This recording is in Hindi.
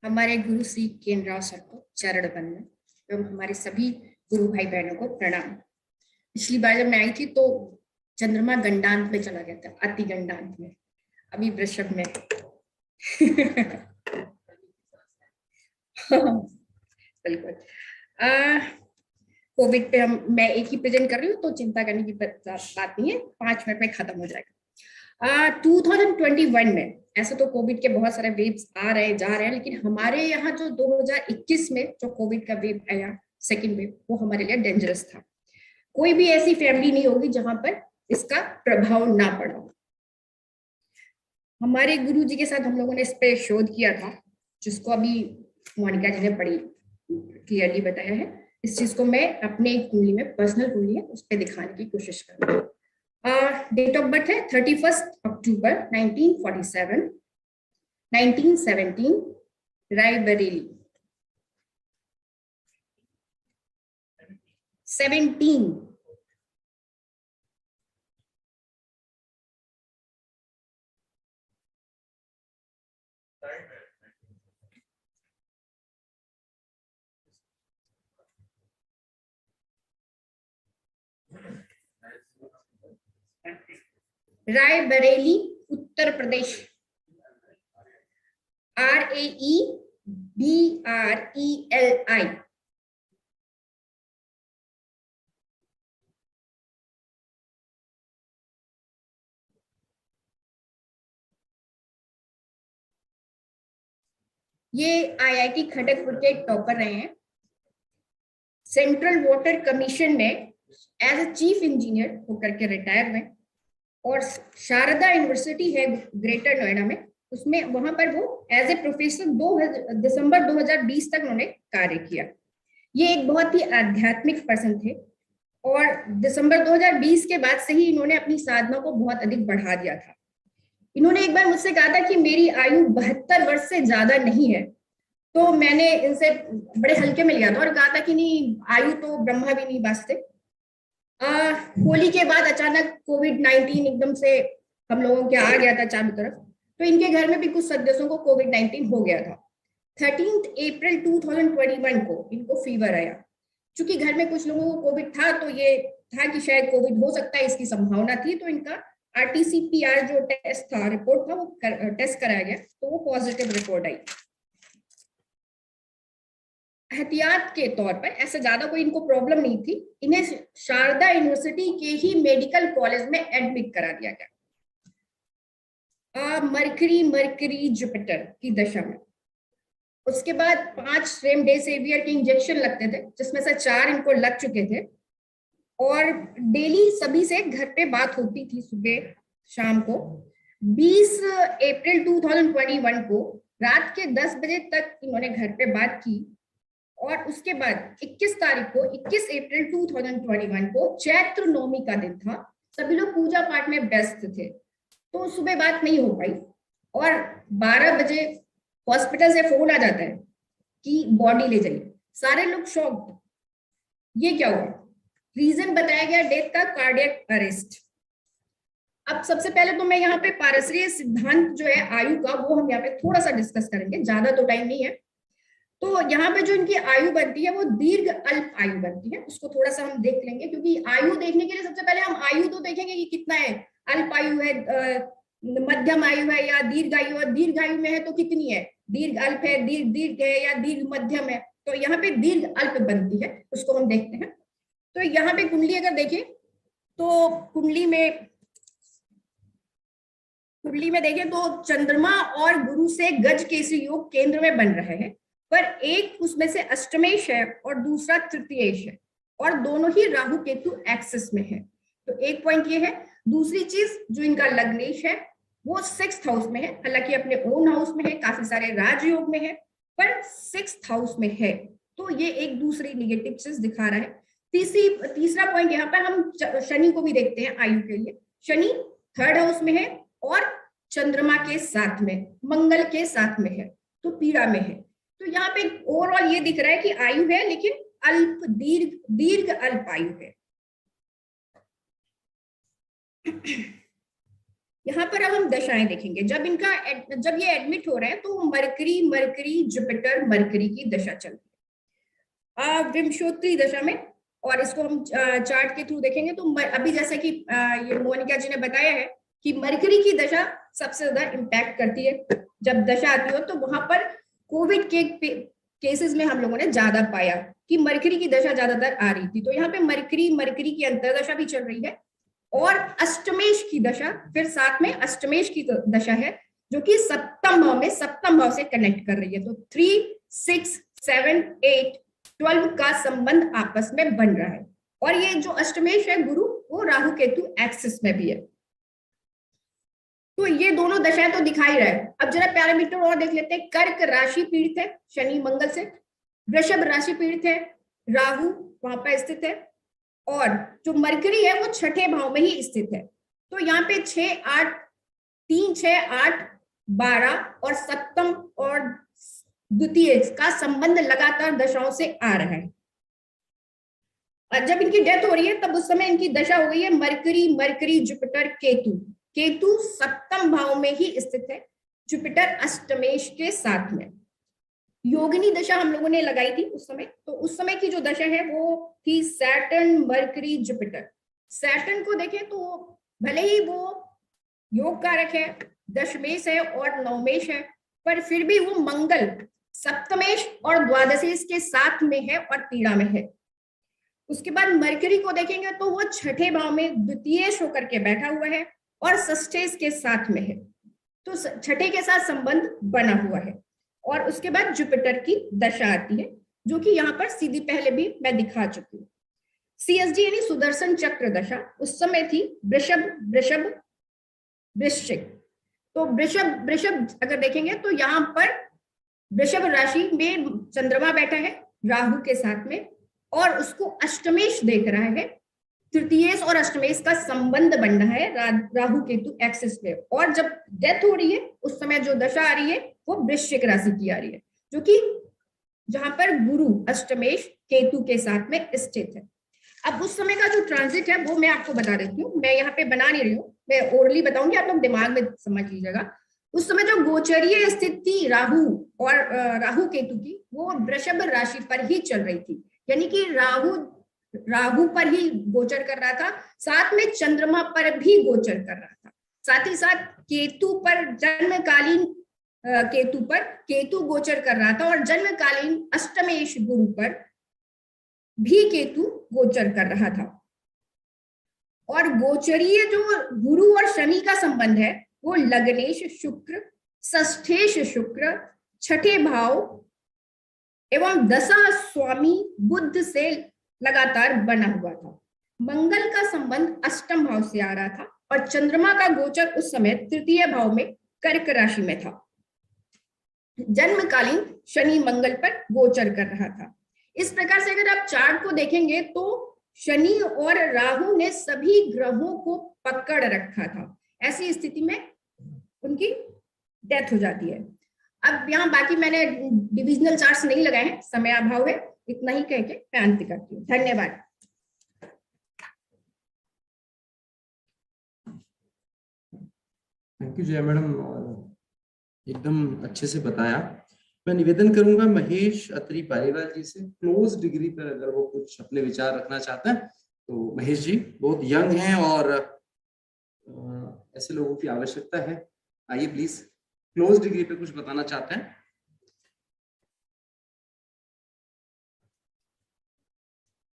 हमारे गुरु श्री केनराव सर को चरण वंदन एवं हमारे सभी गुरु भाई बहनों को प्रणाम। पिछली बार जब मैं आई थी तो चंद्रमा गंडांत में चला गया था, अति गंडांत में, अभी वृषभ में। बिल्कुल। कोविड पे मैं एक ही प्रेजेंट कर रही हूँ तो चिंता करने की बात नहीं है, 5 मिनट में खत्म हो जाएगा। 2021 में ऐसे तो कोविड के बहुत सारे वेव्स आ रहे जा रहे हैं, लेकिन हमारे यहाँ जो 2021 में जो कोविड का वेव आया, सेकेंड वेव, वो हमारे लिए डेंजरस था। कोई भी ऐसी फैमिली नहीं होगी जहां पर इसका प्रभाव ना पड़ा। हमारे गुरु जी के साथ हम लोगों ने इस पे शोध किया था, जिसको अभी मोनिका जी ने बड़ी क्लियरली बताया है। इस चीज को मैं अपने एक कुंडली में, पर्सनल कुंडली है, उस पर दिखाने की कोशिश करूंगी। डेट ऑफ बर्थ है 31 अक्टूबर 1947, 1917, रायबरेली। 17। रायबरेली, उत्तर प्रदेश। RAEBRELI। ये IIT खड़गपुर के टॉपर रहे हैं। सेंट्रल वाटर कमीशन में एज ए चीफ इंजीनियर होकर के रिटायर हुए, और शारदा यूनिवर्सिटी है ग्रेटर नोएडा में, उसमें वहां पर वो एज ए प्रोफेसर दिसंबर 2020 तक उन्होंने कार्य किया। ये एक बहुत ही आध्यात्मिक पर्सन थे, और दिसंबर 2020 के बाद से ही इन्होंने अपनी साधना को बहुत अधिक बढ़ा दिया था। इन्होंने एक बार मुझसे कहा था कि मेरी आयु 72 वर्ष से ज्यादा नहीं है, तो मैंने इनसे बड़े हल्के में लिया था और कहा था कि नहीं, आयु तो ब्रह्मा भी नहीं बांचते। होली के बाद अचानक कोविड-19 एकदम से हम लोगों के आ गया था चारों तरफ, तो इनके घर में भी कुछ सदस्यों को कोविड-19 हो गया था। 13 अप्रैल 2021 को इनको फीवर आया। चूंकि घर में कुछ लोगों को कोविड था, तो ये था कि शायद कोविड हो सकता है, इसकी संभावना थी, तो इनका RT-PCR जो टेस्ट था, रिपोर्ट था, वो टेस्ट कराया गया, तो वो पॉजिटिव रिपोर्ट आई। एहतियात के तौर पर, ऐसे ज्यादा कोई इनको प्रॉब्लम नहीं थी, इन्हें शारदा यूनिवर्सिटी के ही मेडिकल कॉलेज में एडमिट करा दिया गया। मरकरी जुपिटर की दशा में। उसके बाद 5 रेमडेसिवियर के इंजेक्शन लगते थे, जिसमें से 4 इनको लग चुके थे, और डेली सभी से घर पे बात होती थी, सुबह शाम को। 20 अप्रैल 2021 को रात के 10 बजे तक इन्होंने घर पे बात की, और उसके बाद 21 तारीख को, 21 अप्रैल 2021 को चैत्र नवमी का दिन था। सभी लोग पूजा पाठ में व्यस्त थे, तो सुबह बात नहीं हो पाई, और 12 बजे हॉस्पिटल से फोन आ जाता है कि बॉडी ले जाइए। सारे लोग शॉक्ड, ये क्या हुआ? रीजन बताया गया डेथ का, कार्डियक अरेस्ट। अब सबसे पहले तो मैं यहाँ पे पारस्परिक सिद्धांत जो है आयु का, वो हम यहाँ पे थोड़ा सा डिस्कस करेंगे, ज्यादा तो टाइम नहीं है। तो यहाँ पे जो इनकी आयु बनती है वो दीर्घ अल्प आयु बनती है, उसको थोड़ा सा हम देख लेंगे, क्योंकि आयु देखने के लिए सबसे पहले हम आयु तो देखेंगे कि कितना है, अल्प आयु है, मध्यम आयु है, या दीर्घ आयु है। दीर्घ आयु में है तो कितनी है, दीर्घ अल्प है, दीर्घ दीर्घ है, या दीर्घ मध्यम है। तो यहाँ पे दीर्घ अल्प बनती है, उसको हम देखते हैं। तो यहाँ पे कुंडली अगर देखें तो कुंडली में देखें तो चंद्रमा और गुरु से गज केसरी योग केंद्र में बन रहे हैं, पर एक उसमें से अष्टमेश है और दूसरा तृतीयेश है, और दोनों ही राहु केतु एक्सिस में है। तो एक पॉइंट ये है। दूसरी चीज, जो इनका लग्नेश है वो 6th हाउस में है, हालांकि अपने ओन हाउस में है, काफी सारे राजयोग में है, पर 6th हाउस में है, तो ये एक दूसरी निगेटिव चीज दिखा रहा है। तीसरा पॉइंट, यहाँ पर हम शनि को भी देखते हैं आयु के लिए। शनि 3rd हाउस में है और चंद्रमा के साथ में, मंगल के साथ में है, तो पीड़ा में है। तो यहाँ पे ओवरऑल ये दिख रहा है कि आयु है, लेकिन अल्प, दीर्घ अल्प आयु है। यहाँ पर अब हम दशाएं देखेंगे। जब ये एडमिट हो रहे हैं तो मरकरी मरकरी जुपिटर मरकरी की दशा चल रही है विंशोत्तरी दशा में, और इसको हम चार्ट के थ्रू देखेंगे। तो अभी जैसे कि ये मोनिका जी ने बताया है कि मरकरी की दशा सबसे ज्यादा इम्पैक्ट करती है। जब दशा आती हो तो वहां पर कोविड के केसेस में हम लोगों ने ज्यादा पाया कि मरकरी की दशा ज्यादातर आ रही थी। तो यहाँ पे मरकरी मरकरी की अंतरदशा भी चल रही है, और अष्टमेश की दशा, फिर साथ में अष्टमेश की दशा है जो कि सप्तम भाव से कनेक्ट कर रही है। तो 3, 6, 7, 8, 12 का संबंध आपस में बन रहा है। और ये जो अष्टमेश है गुरु, वो राहु केतु एक्सिस में भी है। तो ये दोनों दशाएं तो दिखा ही रहा है। अब जरा पैरामीटर और देख लेते हैं। कर्क राशि पीड़ित है शनि मंगल से, वृषभ राशि पीड़ित है, राहु वहां पर स्थित है, और जो मरकरी है वो छठे भाव में ही स्थित है। तो यहाँ पे 6, 8, 3, 6, 8, 12 और सप्तम और द्वितीय का संबंध लगातार दशाओं से आ रहा है। और जब इनकी डेथ हो रही है तब उस समय इनकी दशा हो गई है mercury mercury Jupiter Ketu. Ketu सप्तम भाव में ही स्थित है, जुपिटर अष्टमेश के साथ में। योगिनी दशा हम लोगों ने लगाई थी उस समय। तो उस समय की जो दशा है वो थी सैटर्न मरकरी जुपिटर। सैटर्न को देखें तो भले ही वो योग कारक है, दशमेश है और नवमेश है, पर फिर भी वो मंगल सप्तमेश और द्वादशेश के साथ में है और पीड़ा में है। उसके बाद मरकरी को देखेंगे तो वो छठे भाव में द्वितीयेश होकर के बैठा हुआ है और षष्ठेश के साथ में है। तो छठे के साथ संबंध बना हुआ है। और उसके बाद जुपिटर की दशा आती है, जो कि यहाँ पर सीधी पहले भी मैं दिखा चुकी हूँ। CSD यानी सुदर्शन चक्र दशा उस समय थी वृषभ वृषभ वृश्चिक। तो वृषभ अगर देखेंगे तो यहाँ पर वृषभ राशि में चंद्रमा बैठा है राहु के साथ में, और उसको अष्टमेश देख रहा है। तृतीयेश और अष्टमेश का संबंध बन रहा है राहु केतु एक्सिस पे। और जब डेथ हो रही है उस समय जो दशा आ रही है वो वृश्चिक राशि की आ रही है, जो कि जहां पर गुरु अष्टमेश केतु के साथ में स्थित है। अब उस समय का जो ट्रांजिट है वो मैं आपको बता देती हूँ। मैं यहाँ पे बना नहीं रही हूँ, मैं ओरली बताऊंगी, आप लोग दिमाग में समझ लीजिएगा। उस समय जो गोचरीय स्थिति राहु और राहु केतु की, वो वृषभ राशि पर ही चल रही थी। यानी कि राहु पर ही गोचर कर रहा था, साथ में चंद्रमा पर भी गोचर कर रहा था, साथ ही साथ केतु पर जन्मकालीन केतु गोचर कर रहा था, और जन्मकालीन अष्टमेश गुरु पर भी केतु गोचर कर रहा था। और गोचरीय जो गुरु और शनि का संबंध है वो लग्नेश शुक्र, षष्ठेश शुक्र, छठे भाव एवं दशा स्वामी बुध से लगातार बना हुआ था। मंगल का संबंध अष्टम भाव से आ रहा था, और चंद्रमा का गोचर उस समय तृतीय भाव में कर्क राशि में था। जन्मकालीन शनि मंगल पर गोचर कर रहा था। इस प्रकार से अगर आप चार्ट को देखेंगे तो शनि और राहु ने सभी ग्रहों को पकड़ रखा था। ऐसी स्थिति में उनकी डेथ हो जाती है। अब यहाँ बाकी मैंने डिविजनल चार्ट्स नहीं लगाए हैं, समय अभाव है, इतना ही कह के मैं अंत करती हूँ। धन्यवाद। थैंक यू जया मैडम, एकदम अच्छे से बताया। मैं निवेदन करूंगा महेश अत्री पालीवाल जी से, क्लोज डिग्री पर अगर वो कुछ अपने विचार रखना चाहते हैं तो। महेश जी बहुत यंग हैं और ऐसे लोगों की आवश्यकता है। आइए प्लीज, क्लोज डिग्री पे कुछ बताना चाहते हैं।